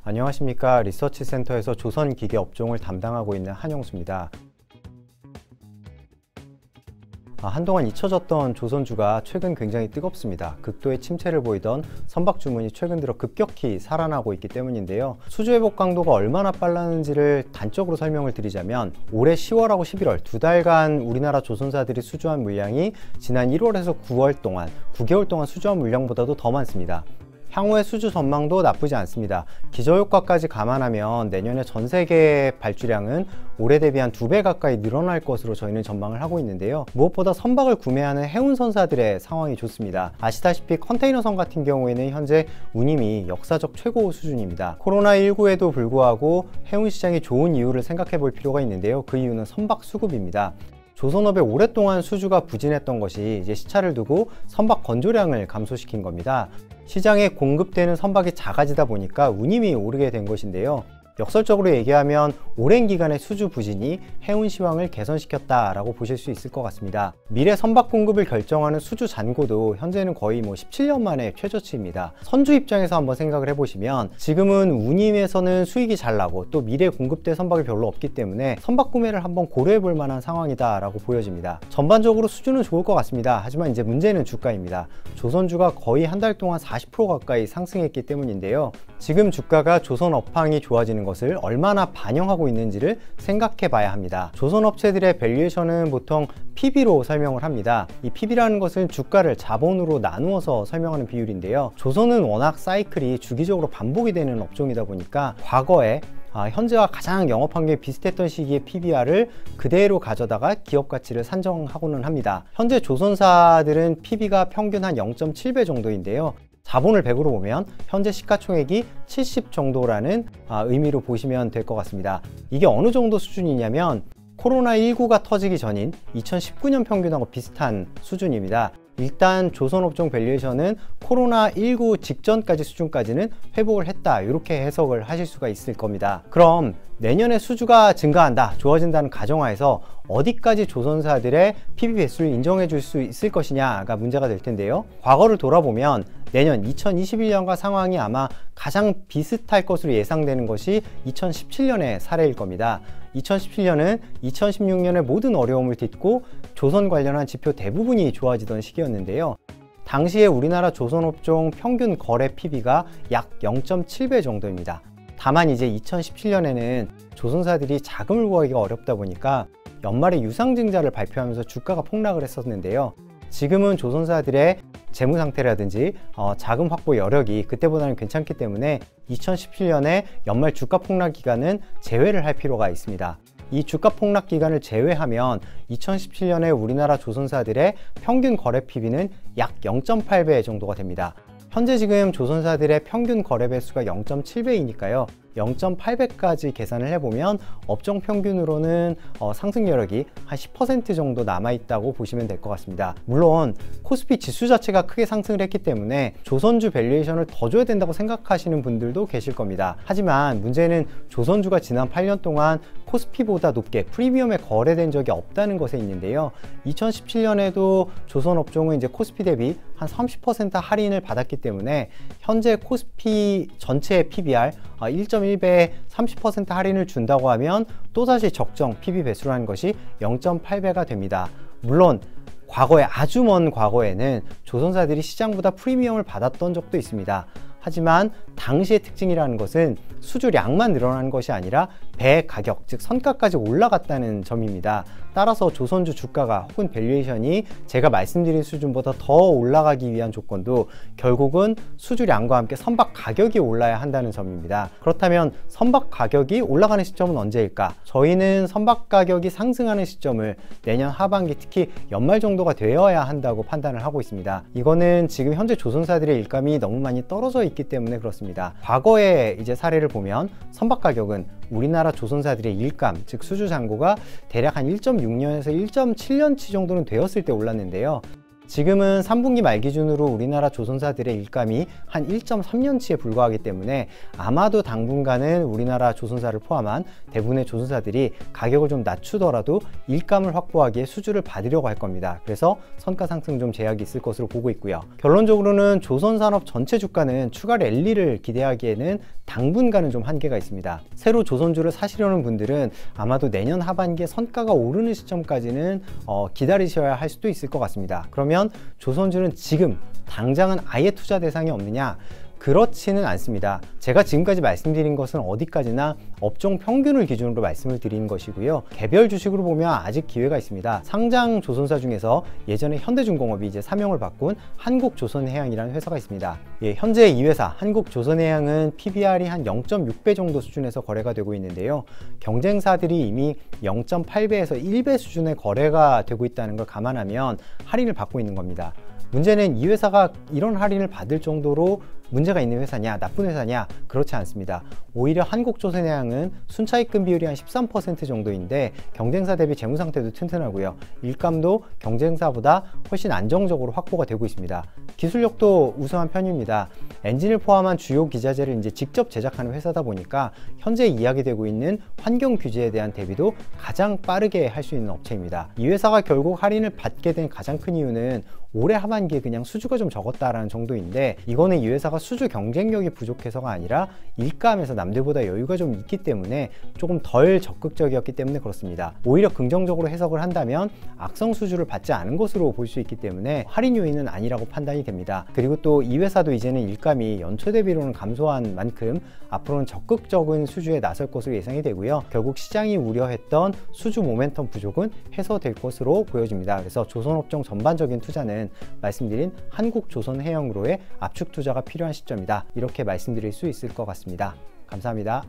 안녕하십니까. 리서치센터에서 조선기계 업종을 담당하고 있는 한영수입니다. 한동안 잊혀졌던 조선주가 최근 굉장히 뜨겁습니다. 극도의 침체를 보이던 선박 주문이 최근 들어 급격히 살아나고 있기 때문인데요. 수주 회복 강도가 얼마나 빨랐는지를 단적으로 설명을 드리자면 올해 10월하고 11월 두 달간 우리나라 조선사들이 수주한 물량이 지난 1월에서 9월 동안 9개월 동안 수주한 물량보다도 더 많습니다. 향후의 수주 전망도 나쁘지 않습니다. 기저효과까지 감안하면 내년에 전 세계 발주량은 올해 대비 한 2배 가까이 늘어날 것으로 저희는 전망을 하고 있는데요. 무엇보다 선박을 구매하는 해운선사들의 상황이 좋습니다. 아시다시피 컨테이너선 같은 경우에는 현재 운임이 역사적 최고 수준입니다. 코로나19에도 불구하고 해운시장이 좋은 이유를 생각해 볼 필요가 있는데요. 그 이유는 선박 수급입니다. 조선업에 오랫동안 수주가 부진했던 것이 이제 시차를 두고 선박 건조량을 감소시킨 겁니다. 시장에 공급되는 선박이 작아지다 보니까 운임이 오르게 된 것인데요. 역설적으로 얘기하면 오랜 기간의 수주 부진이 해운 시황을 개선시켰다라고 보실 수 있을 것 같습니다. 미래 선박 공급을 결정하는 수주 잔고도 현재는 거의 17년 만에 최저치입니다. 선주 입장에서 한번 생각을 해보시면 지금은 운임에서는 수익이 잘 나고 또 미래 공급될 선박이 별로 없기 때문에 선박 구매를 한번 고려해 볼 만한 상황이다라고 보여집니다. 전반적으로 수주는 좋을 것 같습니다. 하지만 이제 문제는 주가입니다. 조선주가 거의 한 달 동안 40% 가까이 상승했기 때문인데요. 지금 주가가 조선 업황이 좋아지는 것을 얼마나 반영하고 있는지를 생각해 봐야 합니다. 조선 업체들의 밸류에이션은 보통 PB로 설명을 합니다. 이 PB라는 것은 주가를 자본으로 나누어서 설명하는 비율인데요. 조선은 워낙 사이클이 주기적으로 반복이 되는 업종이다 보니까 과거에 현재와 가장 영업 환경이 비슷했던 시기의 PBR을 그대로 가져다가 기업 가치를 산정하고는 합니다. 현재 조선사들은 PB가 평균 한 0.7배 정도인데요. 자본을 100으로 보면 현재 시가총액이 70 정도라는 의미로 보시면 될 것 같습니다. 이게 어느 정도 수준이냐면 코로나19가 터지기 전인 2019년 평균하고 비슷한 수준입니다. 일단 조선업종 밸류에이션은 코로나19 직전까지 수준까지는 회복을 했다, 이렇게 해석을 하실 수가 있을 겁니다. 그럼 내년에 수주가 증가한다, 좋아진다는 가정하에서 어디까지 조선사들의 PB 배수를 인정해 줄 수 있을 것이냐가 문제가 될 텐데요. 과거를 돌아보면 내년 2021년과 상황이 아마 가장 비슷할 것으로 예상되는 것이 2017년의 사례일 겁니다. 2017년은 2016년의 모든 어려움을 딛고 조선 관련한 지표 대부분이 좋아지던 시기였는데요. 당시에 우리나라 조선업종 평균 거래 PB가 약 0.7배 정도입니다. 다만 이제 2017년에는 조선사들이 자금을 구하기가 어렵다 보니까 연말에 유상증자를 발표하면서 주가가 폭락을 했었는데요. 지금은 조선사들의 재무 상태라든지 자금 확보 여력이 그때보다는 괜찮기 때문에 2017년에 연말 주가 폭락 기간은 제외를 할 필요가 있습니다. 이 주가 폭락 기간을 제외하면 2017년에 우리나라 조선사들의 평균 거래 PB는 약 0.8배 정도가 됩니다. 현재 지금 조선사들의 평균 거래 배수가 0.7배이니까요. 0.8배까지 계산을 해보면 업종 평균으로는 상승 여력이 한 10% 정도 남아있다고 보시면 될 것 같습니다. 물론 코스피 지수 자체가 크게 상승을 했기 때문에 조선주 밸류에이션을 더 줘야 된다고 생각하시는 분들도 계실 겁니다. 하지만 문제는 조선주가 지난 8년 동안 코스피보다 높게 프리미엄에 거래된 적이 없다는 것에 있는데요. 2017년에도 조선업종은 이제 코스피 대비 한 30% 할인을 받았기 때문에 현재 코스피 전체 PBR 1.1배에 30% 할인을 준다고 하면 또다시 적정 PB 배수라는 것이 0.8배가 됩니다. 물론 과거에 아주 먼 과거에는 조선사들이 시장보다 프리미엄을 받았던 적도 있습니다. 하지만 당시의 특징이라는 것은 수주량만 늘어난 것이 아니라 배 가격, 즉 선가까지 올라갔다는 점입니다. 따라서 조선주 주가가 혹은 밸류에이션이 제가 말씀드린 수준보다 더 올라가기 위한 조건도 결국은 수주량과 함께 선박 가격이 올라야 한다는 점입니다. 그렇다면 선박 가격이 올라가는 시점은 언제일까? 저희는 선박 가격이 상승하는 시점을 내년 하반기, 특히 연말 정도가 되어야 한다고 판단을 하고 있습니다. 이거는 지금 현재 조선사들의 일감이 너무 많이 떨어져 있기 때문에 그렇습니다. 과거의 이제 사례를 보면 선박 가격은 우리나라 조선사들의 일감, 즉 수주 잔고가 대략 한 1.6년에서 1.7년치 정도는 되었을 때 올랐는데요. 지금은 3분기 말 기준으로 우리나라 조선사들의 일감이 한 1.3년치에 불과하기 때문에 아마도 당분간은 우리나라 조선사를 포함한 대부분의 조선사들이 가격을 좀 낮추더라도 일감을 확보하기에 수주를 받으려고 할 겁니다. 그래서 선가 상승 좀 제약이 있을 것으로 보고 있고요. 결론적으로는 조선산업 전체 주가는 추가 랠리를 기대하기에는 당분간은 좀 한계가 있습니다. 새로 조선주를 사시려는 분들은 아마도 내년 하반기에 선가가 오르는 시점까지는 기다리셔야 할 수도 있을 것 같습니다. 그러면 조선주는 지금 당장은 아예 투자 대상이 없느냐? 그렇지는 않습니다. 제가 지금까지 말씀드린 것은 어디까지나 업종 평균을 기준으로 말씀을 드리는 것이고요. 개별 주식으로 보면 아직 기회가 있습니다. 상장 조선사 중에서 예전에 현대중공업이 이제 사명을 바꾼 한국조선해양이라는 회사가 있습니다. 예, 현재 이 회사 한국조선해양은 PBR이 한 0.6배 정도 수준에서 거래가 되고 있는데요. 경쟁사들이 이미 0.8배에서 1배 수준의 거래가 되고 있다는 걸 감안하면 할인을 받고 있는 겁니다. 문제는 이 회사가 이런 할인을 받을 정도로 문제가 있는 회사냐, 나쁜 회사냐? 그렇지 않습니다. 오히려 한국조선해양은 순차익금 비율이 한 13% 정도인데 경쟁사 대비 재무 상태도 튼튼하고요. 일감도 경쟁사보다 훨씬 안정적으로 확보가 되고 있습니다. 기술력도 우수한 편입니다. 엔진을 포함한 주요 기자재를 이제 직접 제작하는 회사다 보니까 현재 이야기되고 있는 환경 규제에 대한 대비도 가장 빠르게 할 수 있는 업체입니다. 이 회사가 결국 할인을 받게 된 가장 큰 이유는 올해 하반기에 그냥 수주가 좀 적었다라는 정도인데, 이거는 이 회사가 수주 경쟁력이 부족해서가 아니라 일감에서 남들보다 여유가 좀 있기 때문에 조금 덜 적극적이었기 때문에 그렇습니다. 오히려 긍정적으로 해석을 한다면 악성 수주를 받지 않은 것으로 볼 수 있기 때문에 할인 요인은 아니라고 판단이 됩니다. 그리고 또 이 회사도 이제는 일감이 연초 대비로는 감소한 만큼 앞으로는 적극적인 수주에 나설 것으로 예상이 되고요. 결국 시장이 우려했던 수주 모멘텀 부족은 해소될 것으로 보여집니다. 그래서 조선업종 전반적인 투자는 말씀드린 한국조선해양으로의 압축 투자가 필요한 시점이다. 이렇게 말씀드릴 수 있을 것 같습니다. 감사합니다.